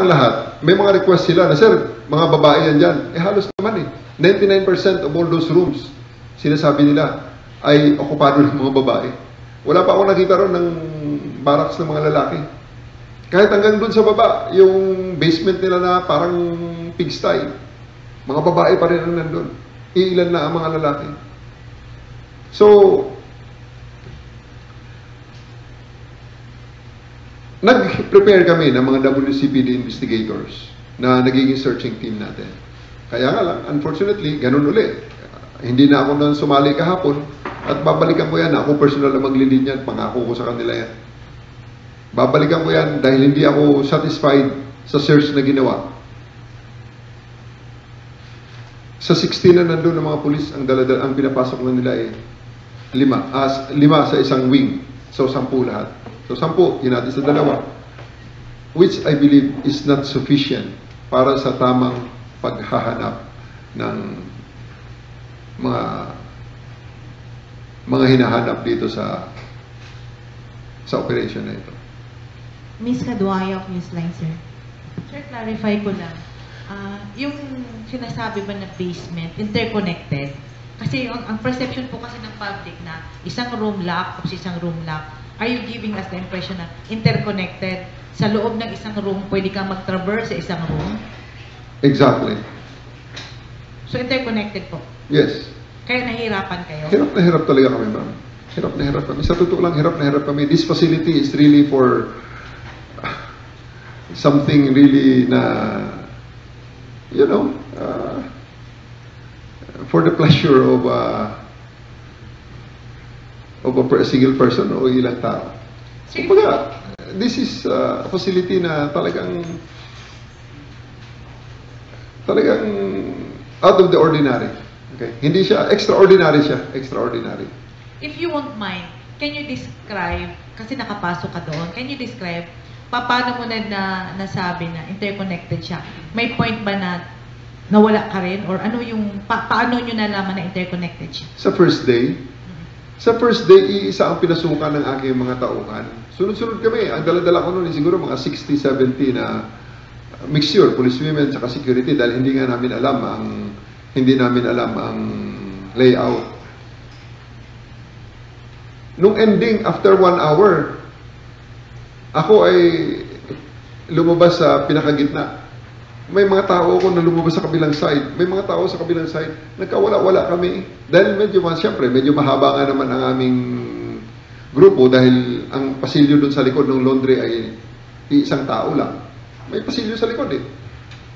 ng lahat, may mga request sila na, sir, mga babae yan dyan. Halos naman 99% of all those rooms, sinasabi nila, ay okupado ng mga babae. Wala pa ako nakita ron ng barracks ng mga lalaki. Kahit hanggang dun sa baba, yung basement nila na parang pigsty, mga babae pa rin ang nandun. Iilan na ang mga lalaki. So, nag-prepare kami ng mga WCPD investigators na nagiging searching team natin. Kaya nga lang, unfortunately, ganun ulit. Hindi na ako nang sumali kahapon at babalikan ko yan. Ako personal na maglilid yan. Pangako ko sa kanila yan. Babalikan ko yan dahil hindi ako satisfied sa search na ginawa. Sa 16 na nandun ng mga pulis, ang pinapasok na nila ay 5 sa isang wing. So, 10 lahat. So, 10, hinati sa 2. Which I believe is not sufficient para sa tamang paghahanap ng mga hinahanap dito sa operation na ito. Ms. Caduaya of Newsline, sir. Sir, clarify ko lang. Yung sinasabi ba na basement, interconnected? Kasi ang perception po kasi ng public na isang room lock, tapos isang room lock, are you giving us the impression na interconnected? Sa loob ng isang room, pwede kang mag-traverse sa isang room? Exactly. So, interconnected po? Yes. Kaya nahihirapan kayo? Hirap na hirap talaga kami, ma'am. Hirap na hirap kami. Sa totoo lang, hirap na hirap kami. This facility is really for something really na, you know, for the pleasure of a single person o ilang tao. Kumbaga, this is a facility na talagang out of the ordinary. Okay? Hindi siya, extraordinary siya. Extraordinary. If you won't mind, can you describe, kasi nakapasok ka doon, can you describe, paano mo na nasabi na interconnected siya? May point ba na nawala ka rin? Or ano yung, paano nyo nalaman na interconnected siya? Sa first day, iisa ang pinasukan ng aking mga tauhan. Sunod-sunod kami. Ang dala-dala ko noon siguro mga 60-70 na mixture, police women, saka security, dahil hindi namin alam ang layout. Nung ending, after 1 hour, ako ay lumabas sa pinakagitna. May mga tao ako na lumabas sa kabilang side. May mga tao sa kabilang side. Nagkawala-wala kami. Dahil siyempre, medyo mahaba nga naman ang aming grupo dahil ang pasilyo doon sa likod ng laundry ay isang tao lang. May pasilyo sa likod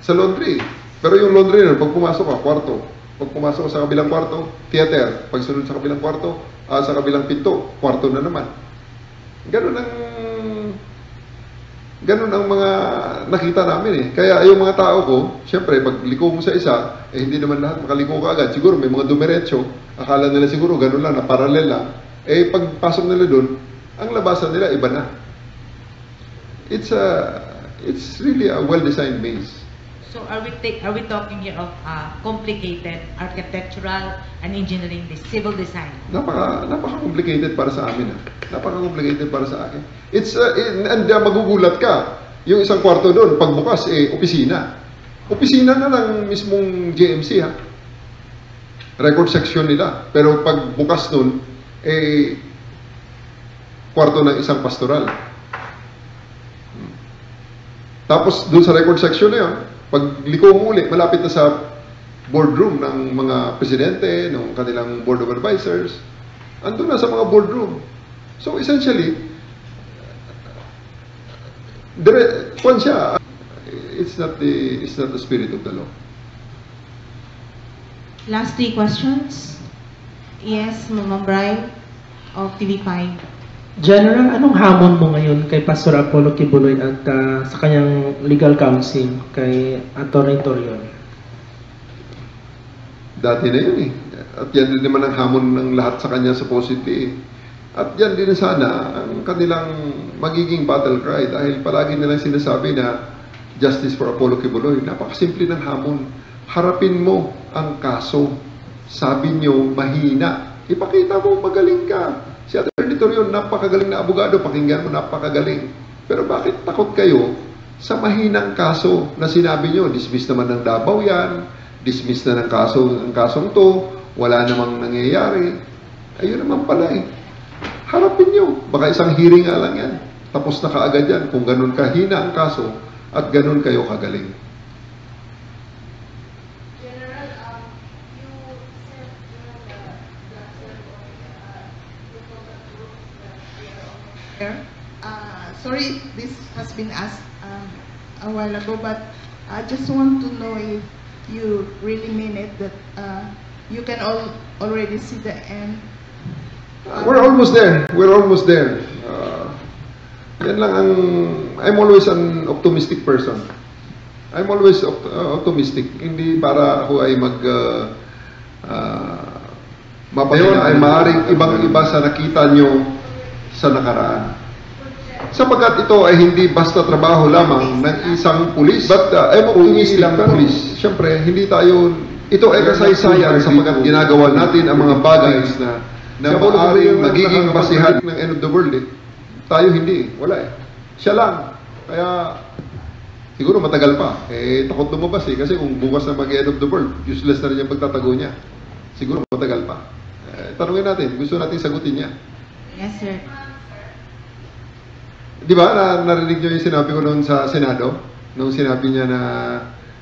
sa laundry. Pero yung laundry na, pag pumasok ka, kwarto. Pag pumasok ka sa kabilang kwarto, theater. Pag sunod sa kabilang kwarto, sa kabilang pinto, kwarto na naman. Ganun ang mga nakita namin Kaya yung mga tao ko, siyempre, pag liko mo sa isa, hindi naman lahat makaliko ka agad. Siguro may mga dumiretso, akala nila siguro ganun lang, na parallel lang. Pagpasok nila doon, ang labasan nila iba na. It's really a well-designed maze. So are we talking here of complicated architectural and engineering, civil design? Napaka-complicated para sa amin. Napaka-complicated para sa akin. And magugulat ka. Yung isang kwarto doon, pagbukas, opisina. Opisina na lang mismong JMC, ha? Record section nila. Pero pagbukas doon, kwarto ng isang pastoral. Tapos doon sa record section na yun, pag liko mo ulit, malapit na sa boardroom ng mga presidente, ng kanilang board of advisors, andun na sa mga boardroom. So essentially, it's not the spirit of the law. Last 3 questions. Yes, Ma'am Bri of TV5. General, anong hamon mo ngayon kay Pastor Apollo Kibuloy at sa kanyang legal counsel kay Atty. Torion? Dati na yun At yan din naman ang hamon ng lahat sa kanya supposedly. At yan din sana ang kanilang magiging battle cry dahil palagi nilang sinasabi na justice for Apollo Kibuloy. Napakasimple ng hamon. Harapin mo ang kaso. Sabi nyo, mahina. Ipakita mo, magaling ka. Si Atty. Torion, napakagaling na abogado. Pakinggan mo, napakagaling. Pero bakit takot kayo sa mahinang kaso na sinabi nyo, dismiss naman ng Davao yan, dismiss na ng ang kasong to, wala namang nangyayari. Ayun naman pala eh. Harapin nyo. Baka isang hearing nga lang yan. Tapos na kaagad yan kung ganun kahina ang kaso at ganun kayo kagaling. Sorry, this has been asked a while ago, but I just want to know if you really mean it, that you can already see the end. We're almost there. We're almost there. Yan lang ang... I'm always an optimistic person. I'm always optimistic. Hindi para ako ay mapahinga ay maaaring ibang-iba sa nakita nyo sa nakaraan. Sapagkat ito ay hindi basta trabaho lamang ng isang pulis, but I'm optimistic lang pulis. Siyempre, hindi tayo... Ito ay kasaysayan sapagkat ginagawa natin ang mga bagay na maaaring magiging basihan ng end of the world eh. Tayo hindi eh. Wala eh. Siya lang. Kaya, siguro matagal pa. Eh, takot lumabas eh. Kasi kung bukas na mag-end of the world, useless na rin yung pagtatago niya. Siguro matagal pa. Tanungin natin. Gusto natin sagutin niya. Yes, sir. Di ba, narinig niyo yung sinabi ko noon sa Senado? Nung sinabi niya na,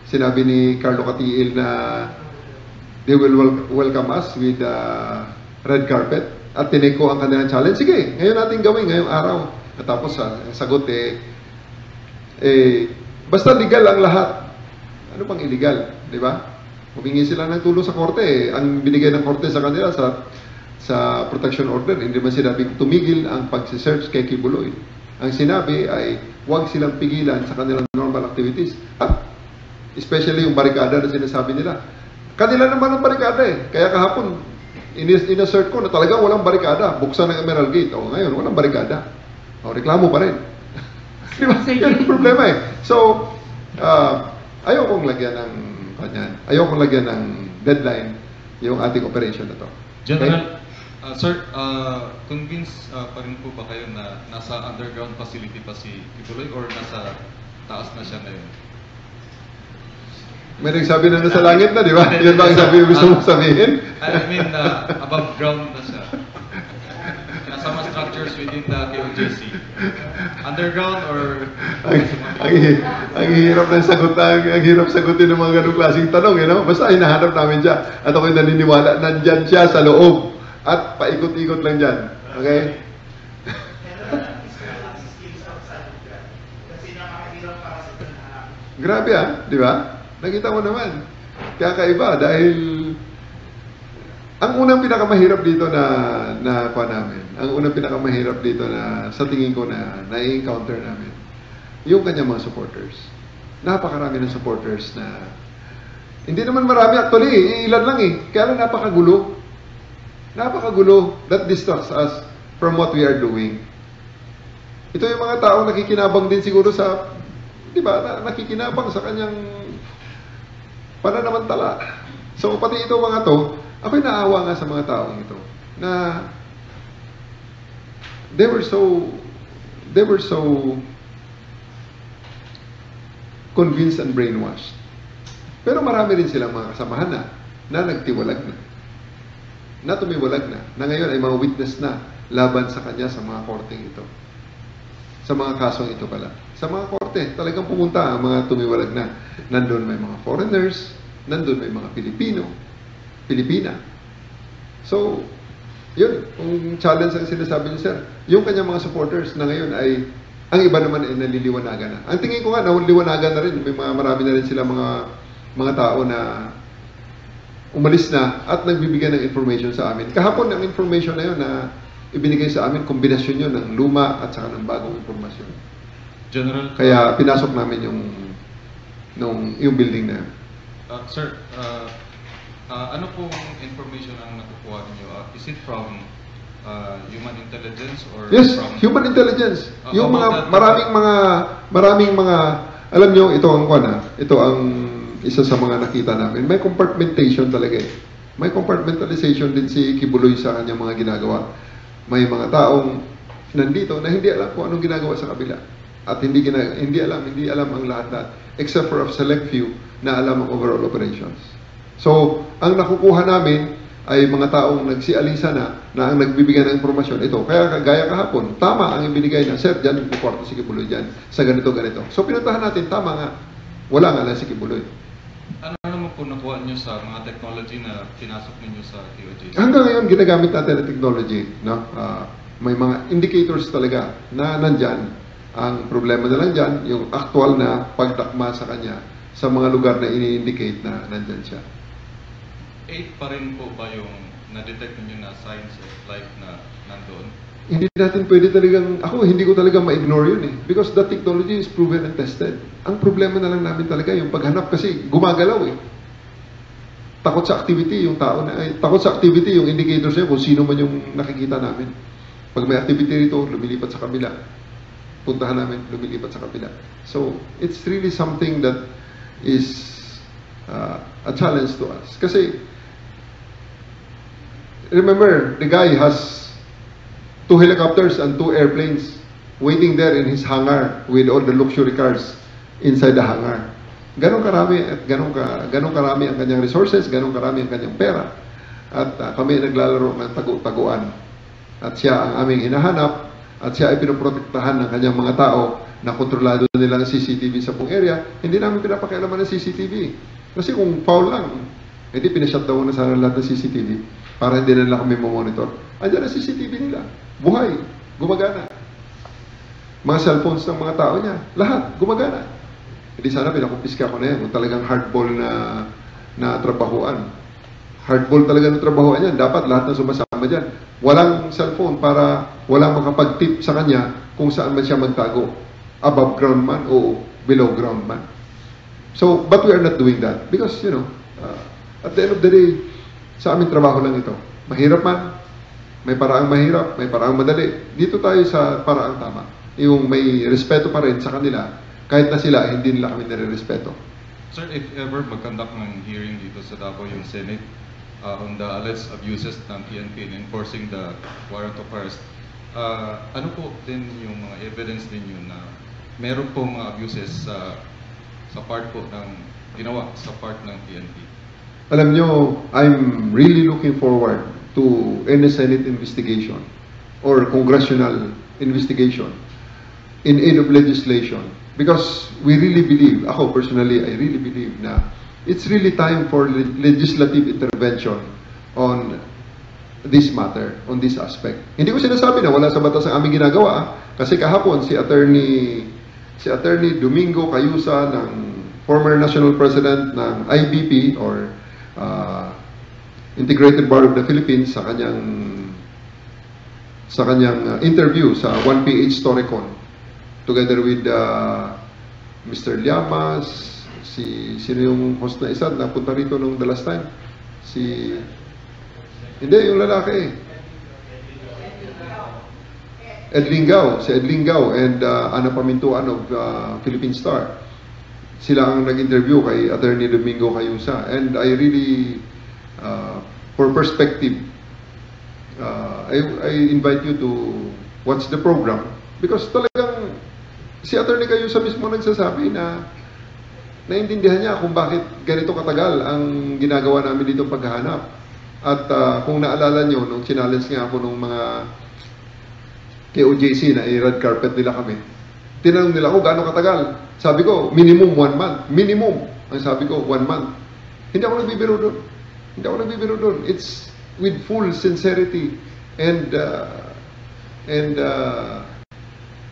sinabi ni Carlo Catiil na they will welcome us with red carpet at tinake ko ang kanilang challenge. Sige, ngayon natin gawin, ngayong araw. At tapos, ang sagot basta legal ang lahat. Ano pang illegal? Di ba? Humingi sila ng tulong sa korte. Ang binigay ng korte sa kanila sa protection order, hindi man sinabing tumigil ang pag-search kay Kibuloy. Ang sinabi ay huwag silang pigilan sa kanilang normal activities. At especially yung barikada na sinasabi nila. Kanila naman ang barikada eh. Kaya kahapon, in-assert ko na talagang walang barikada. Buksan ng Emerald Gate. O ngayon, walang barikada. O reklamo pa rin. Diba? Yan yung problema eh. So, ayokong lagyan ng ayokong lagyan ng deadline yung ating operation na to. General, sir, convinced pa rin po ba kayo na nasa underground facility pa si Kibuloy or nasa taas na siya ngayon? May nagsabi na nasa langit na, di ba? Yan ba ang sabi gusto mong sabihin? I mean, above ground na siya. Nasa mga structures within the KOJC. Underground or... ang hirap ng sagutan, ang hirap sagutin ng mga ganung klaseng tanong, you know? Basta hinahanap namin siya. At ako'y naniniwala, nandyan siya sa loob. At paikot-ikot lang dyan. Okay? Grabe di ba? Nakita mo naman. Kaya kaiba dahil ang unang pinakamahirap dito na kuha namin, ang unang pinakamahirap dito na sa tingin ko na na-encounter namin, yung kanyang mga supporters. Napakarami ng supporters na hindi naman marami actually, ilan lang eh. Kaya lang napakagulo. Napakagulo. That distracts us from what we are doing. Ito yung mga taong nakikinabang din siguro sa, di ba, nakikinabang sa kanyang pananamantala. So, pati ito mga to, ako'y naawa nga sa mga taong ito na they were so convinced and brainwashed. Pero marami rin silang mga kasamahan na nagtiwalag na tumiwalag na ngayon ay mga witness na laban sa kanya sa mga korteng ito. Sa mga kasong ito pala. Sa mga korte, talagang pumunta ang mga tumiwalag na. Nandun may mga foreigners, nandun may mga Pilipina. So, yun, kung challenge ang sinasabi niya, sir, yung kanyang mga supporters na ngayon ay, ang iba naman ay naliliwanagan na. Ang tingin ko nga, naliliwanagan na rin. May marami na rin sila mga tao na umalis na at nagbibigay ng information sa amin. Kahapon, ang information na yun na ibinigay sa amin, kombinasyon yun ng luma at saka ng bagong informasyon. General, kaya pinasok namin yung building na yun. Sir, ano pong information ang nakukuha ninyo? Is it from human intelligence or yes, from... human intelligence. Yung mga maraming mga alam nyo, ito ang isa sa mga nakita namin. May compartmentation talaga eh. May compartmentalization din si Kibuloy sa kanyang mga ginagawa. May mga taong nandito na hindi alam kung anong ginagawa sa kabila. At hindi alam ang lahat except for a select few na alam ang overall operations. So, ang nakukuha namin ay mga taong nagsialisa na ang nagbibigay ng impormasyon. Ito, kaya gaya kahapon, tama ang ibinigay na, sir, dyan, kwarto si Kibuloy dyan, sa ganito. So, pinuntahan natin, tama nga, wala nga lang si Kibuloy. Ano naman po nakuha nyo sa mga technology na pinasok ninyo sa QOJC? Hanggang ngayon, ginagamit natin ang technology. No? May mga indicators talaga na nandyan. Ang problema na lang dyan, yung actual na pagtakma sa kanya sa mga lugar na ini-indicate na nandyan siya. 8 pa rin po ba yung na-detect ninyo na signs of life na nandoon? Hindi natin pwede talagang, hindi ko talaga ma-ignore yun eh. Because the technology is proven and tested. Ang problema na lang namin talaga yung paghanap kasi gumagalaw eh. Takot sa activity yung tao takot sa activity yung indicators niya kung sino man yung nakikita namin. Pag may activity rito, lumilipat sa kabila. Puntahan namin, lumilipat sa kabila. So, it's really something that is a challenge to us. Kasi, remember, the guy has 2 helicopters and 2 airplanes waiting there in his hangar with all the luxury cars inside the hangar. Ganong karami at ganong karami ang kanyang resources, ganong karami ang kanyang pera. At kami naglalaro ng tagu-taguan. At siya ang aming hinahanap at siya ay pinoprotektahan ng kanyang mga tao na kontrolado nila ng CCTV sa buong area. Hindi namin pinapakialaman ng CCTV. Kasi kung foul lang, hindi pinashutdown na sana lahat ng CCTV para hindi na kami monitor. Andiyan ang CCTV nila. Buhay. Gumagana. Mga cellphones ng mga tao niya. Lahat. Gumagana. Hindi sana pinakumpiska ko na yan kung talagang hardball na trabahuan. Hardball talaga na trabahuan yan. Dapat lahat na sumasama dyan. Walang cellphone para walang makapag-tip sa kanya kung saan man siya magtago. Above ground man o below ground man. So, but we are not doing that. Because, at the end of the day, sa aming trabaho lang ito. Mahirap man, may paraang mahirap, may paraang madali. Dito tayo sa paraang tama. Yung may respeto pa rin sa kanila, kahit na sila, hindi nila kami nare-respeto. Sir, if ever mag-conduct ng hearing dito sa Davao yung Senate on the alleged abuses ng PNP in enforcing the warrant of arrest, ano po din yung mga evidence ninyo na meron po mga abuses sa part po ng ginawa sa part ng PNP? Alam nyo, I'm really looking forward to any Senate investigation or congressional investigation in aid of legislation. Because we really believe, ako personally, I really believe na it's really time for legislative intervention on this matter, on this aspect. Hindi ko sinasabi na wala sa batas ang aming ginagawa. Kasi kahapon, si Attorney Domingo Cayusa ng former national president ng IBP or Integrated Bar of the Philippines sa kanyang interview sa 1PH Storycon together with Mr. Llamas, sino yung host na isa na punta rito nung the last time? Hindi, yung lalaki. Ed Lingao and Ana Pamintuan of Philippine Star. Sila ang nag-interview kay Attorney Domingo Cayusa. And I really, for perspective, I invite you to watch the program because talagang si Attorney Cayusa mismo nagsasabi na naintindihan niya kung bakit ganito katagal ang ginagawa namin dito paghahanap. At kung naalala nyo, nung challenge nga ako nung mga KOJC na i-red carpet nila kami, tinanong nila ako gaano katagal. Sabi ko, minimum 1 month. Minimum. Ang sabi ko, 1 month. Hindi ako nagbibiro doon. It's with full sincerity and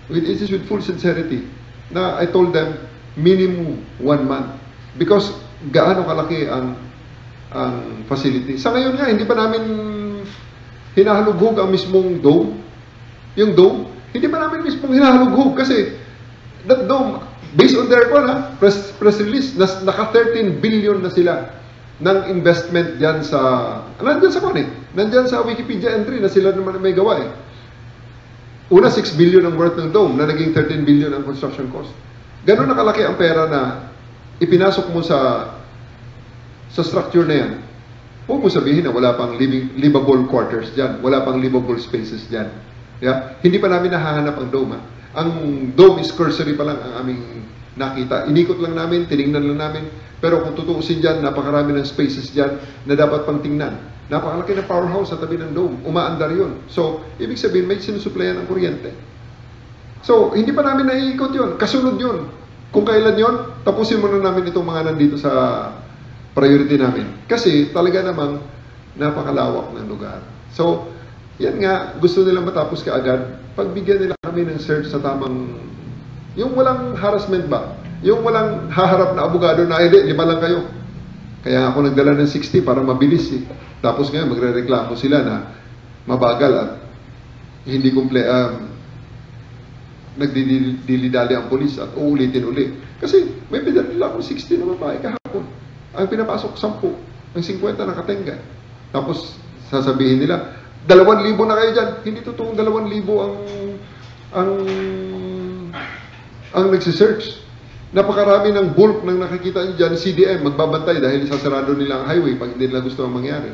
it is with full sincerity na I told them minimum 1 month because gaano kalaki ang facility. Sa ngayon nga, hindi pa namin hinahalughog ang mismong dome. Yung dome, hindi pa namin mismong hinahalughog kasi that dome, based on their press release, naka 13 billion na sila ng investment dyan nandyan sa Wikipedia entry na sila naman may gawa eh. Una, 6 billion ang worth ng dome na naging 13 billion ang construction cost. Ganon nakalaki ang pera na ipinasok mo sa structure na yan. Huwag mo sabihin na wala pang livable quarters dyan, wala pang livable spaces dyan. Yeah? Hindi pa namin nahahanap ang dome. Ang dome is cursory pa lang ang aming nakita. Inikot lang namin, tinignan lang namin. Pero kung tutuusin dyan, napakarami ng spaces dyan na dapat pang tingnan. Napakalaki ng powerhouse sa tabi ng dome. Umaandar yun. So, ibig sabihin, may sinusuplayan ng kuryente. So, hindi pa namin naiikot yun. Kasunod yun. Kung kailan yun, tapusin muna namin itong mga nandito sa priority namin. Kasi talaga namang napakalawak ng lugar. So, yan nga, gusto nilang matapos kaagad. Pagbigyan nila kami ng search sa tamang, yung walang harassment ba? Yung walang haharap na abogado na, hindi, 5 lang kayo. Kaya ako nagdala ng 60 para mabilis eh. Tapos ngayon, magre-reklamo sila na mabagal at hindi nagdidili-dali ang polis at uulitin uli. Kasi may pinadala akong 60 na babae kahapon. Ang pinapasok 10, ang 50 nakatenga. Tapos sasabihin nila, 2,000 na kayo dyan. Hindi totoong 2,000 ang nagsisearch. Napakarami ng bulk ng nakikita nyo dyan, CDM, magbabantay dahil sasarado nila ang highway pag hindi nila gusto ang mangyari.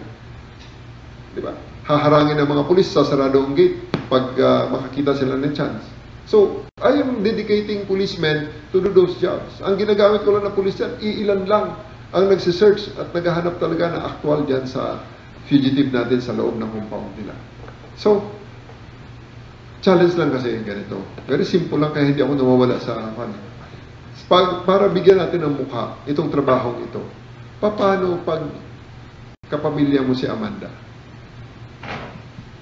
Diba? Haharangin ng mga pulis, sasarado ang gate pag makakita sila ng chance. So, I am dedicating policemen to do those jobs. Ang ginagamit ko lang ng pulis yan, iilan lang ang nagsisearch at naghahanap talaga na actual dyan sa fugitive natin sa loob ng compound nila. So, challenge lang kasi ganito. Very simple lang kaya hindi ako nawawala sa para bigyan natin ng mukha itong trabahong ito. Paano pag kapamilya mo si Amanda?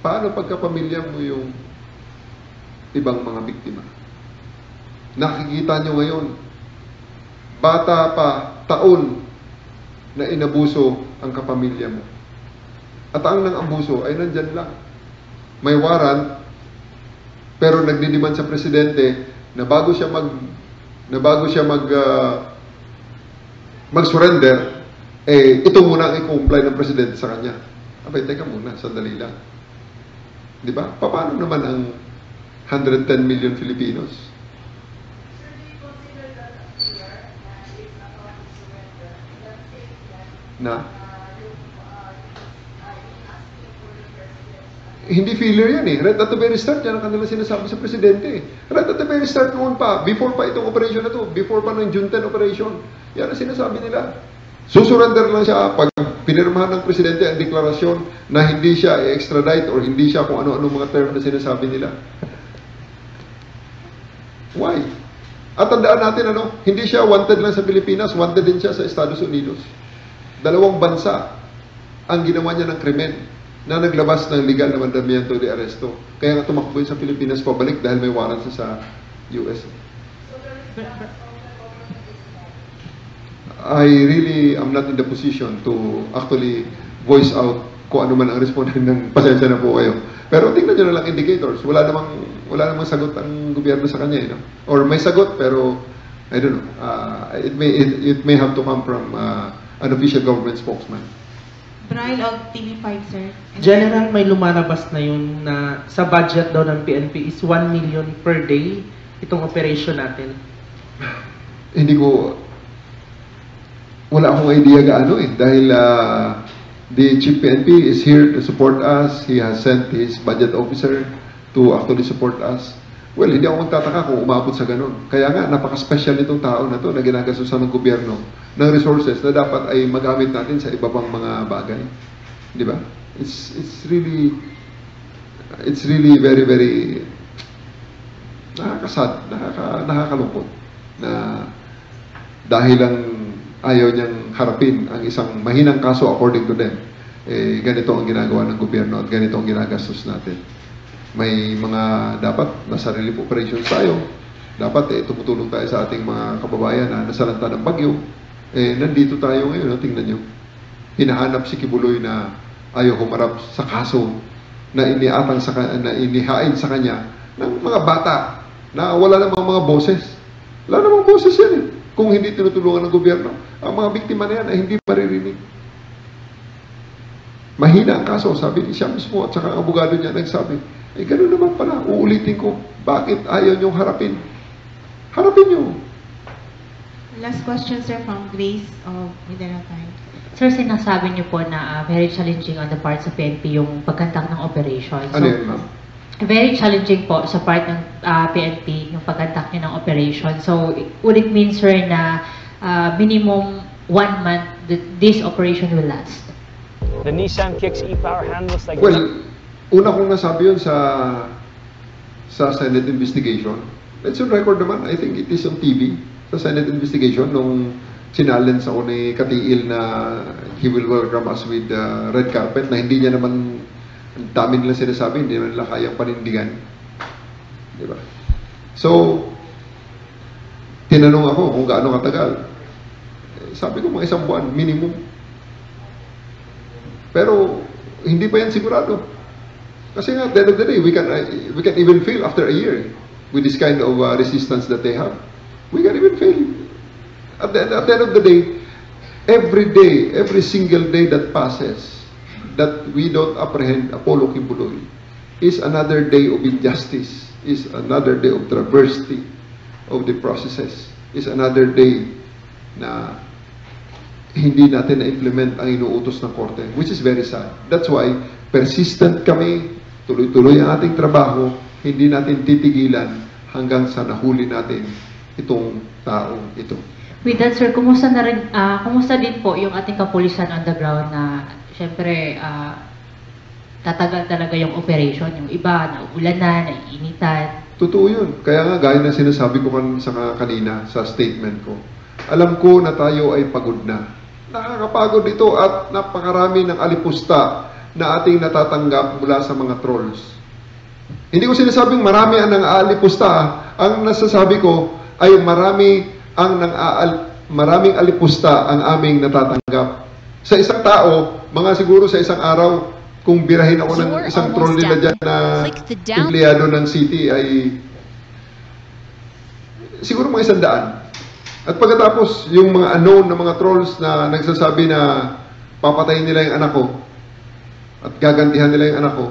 Paano pag kapamilya mo yung ibang mga biktima? Nakikita nyo ngayon, bata pa, taon na inabuso ang kapamilya mo. At ang ng abuso ay nandyan lang. May warrant, pero nagdidiman sa presidente na bago siya mag-surrender, ito muna ang i-comply ng presidente sa kanya. Abay, teka muna, sandali lang. Di ba? Paano naman ang 110 million Filipinos? Na? Hindi failure yan eh. Right at the very start, yan ang kanila sinasabi sa presidente. Right at the very start noon pa, before pa itong operation na to, before pa ng June 10 operation, yan ang sinasabi nila. Susurrender lang siya pag pinirmahan ng presidente ang deklarasyon na hindi siya i-extradite or hindi siya kung ano-ano mga term na sinasabi nila. Why? At tandaan natin, hindi siya wanted lang sa Pilipinas, wanted din siya sa Estados Unidos. 2 bansa ang ginawa niya ng krimen na naglabas ng legal na mandamiento de arresto. Kaya nga tumakbo sa Pilipinas pabalik dahil may warrant sa US. I really am not in the position to actually voice out kung ano man ang respondent ng pasensya na po kayo. Pero tingnan nyo na lang indicators. Wala namang sagot ang gobyerno sa kanya. Or may sagot pero I don't know. It may have to come from an official government spokesman. Brian of TV5, sir. General, may lumalabas na yun na sa budget daw ng PNP is 1 million per day itong operation natin. Hindi ko, wala akong idea gaano dahil the Chief PNP is here to support us. He has sent his budget officer to actually support us. Well, hindi ako magtataka kung umabot sa ganun. Kaya nga, napaka-special nitong tao na to na ginagasusan ng gobyerno ng resources na dapat ay magamit natin sa iba pang mga bagay. Di ba? It's really very, very nakakasad, nakakalungkot na dahil lang ayaw niyang harapin ang isang mahinang kaso according to them, ganito ang ginagawa ng gobyerno at ganito ang ginagastos natin. May mga dapat nasa relief operations tayo. Dapat tumutulong tayo sa ating mga kababayan na nasalanta ng bagyo. Nandito tayo ngayon, tingnan nyo. Hinahanap si Kibuloy na ayaw humarap sa kaso na inihain sa kanya ng mga bata na wala namang mga boses. Wala namang boses yan kung hindi tinutulungan ng gobyerno. Ang mga biktima na yan ay hindi maririnig. Mahina ang kaso, sabi ni siya mismo at saka ang abogado niya nagsabi, gano'n naman pala, uulitin ko, bakit ayaw niyong harapin? Harapin niyo. Last question, sir, from Grace of Mindanao Times. Sir, sinasabi niyo po na very challenging on the part sa PNP yung pagkandak ng operation. So, Ano yun, ma'am? very challenging po sa part ng PNP yung pag-conduct nyo ng operation. So, would it mean, sir, na minimum 1 month that this operation will last? The Nissan Kicks e-power handles like... Well, una kong nasabi yun sa Senate investigation. Let's on record naman. I think it is on TV. Sa Senate investigation, nung sinalens ako ni Katiil na he will welcome us with red carpet, na hindi niya naman, ang dami nila sinasabi, hindi naman nila kayang panindigan. Di ba? So, tinanong ako kung gaano katagal. Sabi ko mga 1 buwan, minimum. Pero, hindi pa yan sigurado. Kasi nga, at the end of the day, we can even fail after a year with this kind of resistance that they have. We can even fail. At the end of the day, every single day that passes, that we don't apprehend Apollo Kibuloy, is another day of injustice, is another day of travesty of the processes, is another day na hindi natin na-implement ang inuutos ng korte, which is very sad. That's why, persistent kami, tuloy-tuloy ang ating trabaho, hindi natin titigilan hanggang sa nahuli natin itong taong ito. With that, sir, kumusta din po yung ating kapulisan on the ground na, syempre, tatagal talaga yung operation, yung iba, naulanan, naiinitan? Totoo yun. Kaya nga, gaya na sinasabi ko kanina sa statement ko, alam ko na tayo ay pagod na. Nakakapagod ito at napakarami ng alipusta na ating natatanggap mula sa mga trolls. Hindi ko sinasabing marami ang nang-aalipusta. Ang nasasabi ko ay maraming alipusta ang aming natatanggap. Sa isang tao, siguro sa isang araw, kung birahin ako ng isang troll nila dyan na empleyado ng city ay siguro mga 100. At pagkatapos, yung mga unknown na mga trolls na nagsasabi na papatayin nila yung anak ko at gagantihan nila yung anak ko,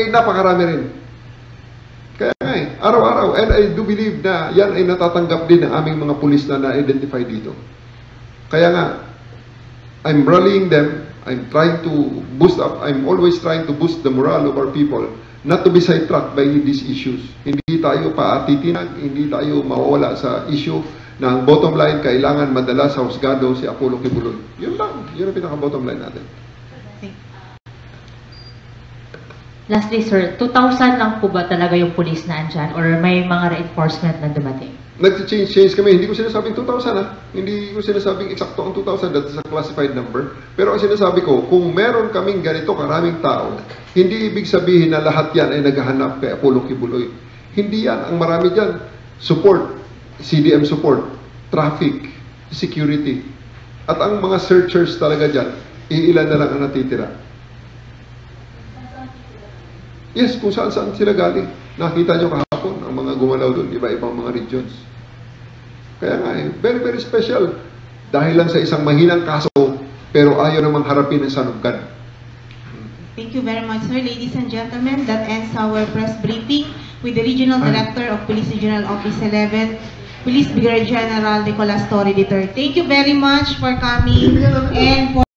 napakarami rin. Kaya araw-araw, and I do believe na yan ay natatanggap din ng aming mga pulis na na-identify dito. Kaya nga, I'm rallying them, I'm always trying to boost the morale of our people, not to be sidetracked by these issues. Hindi tayo paatitinag, hindi tayo mawawala sa issue na ang bottom line, kailangan madala sa husgado si Apollo Kibuloy. Yun lang. Yun ang pinaka-bottom line natin. Lastly, sir, 2,000 lang po ba talaga yung police na andyan or may mga reinforcement na dumating? Nag-change kami. Hindi ko sinasabing 2,000 Hindi ko sinasabing eksakto ang 2,000. That is a classified number. Pero ang sinasabi ko, kung meron kaming ganito karaming tao, hindi ibig sabihin na lahat yan ay naghahanap kay Apollo Kibuloy. Hindi yan. Ang marami dyan, support, CDM support, traffic, security. At ang mga searchers talaga dyan, iilan na lang ang natitira. Yes, kung saan-saan sila galing. Nakita nyo kahapon ang mga gumalaw doon, iba-ibang mga regions. Kaya nga very, very special. Dahil lang sa isang mahinang kaso, pero ayaw namang harapin ang sanugkan. Thank you very much, sir. Ladies and gentlemen, that ends our press briefing with the Regional Director of Police Regional Office 11, Police Brigadier General Nicolas Torre III. Thank you very much for coming and for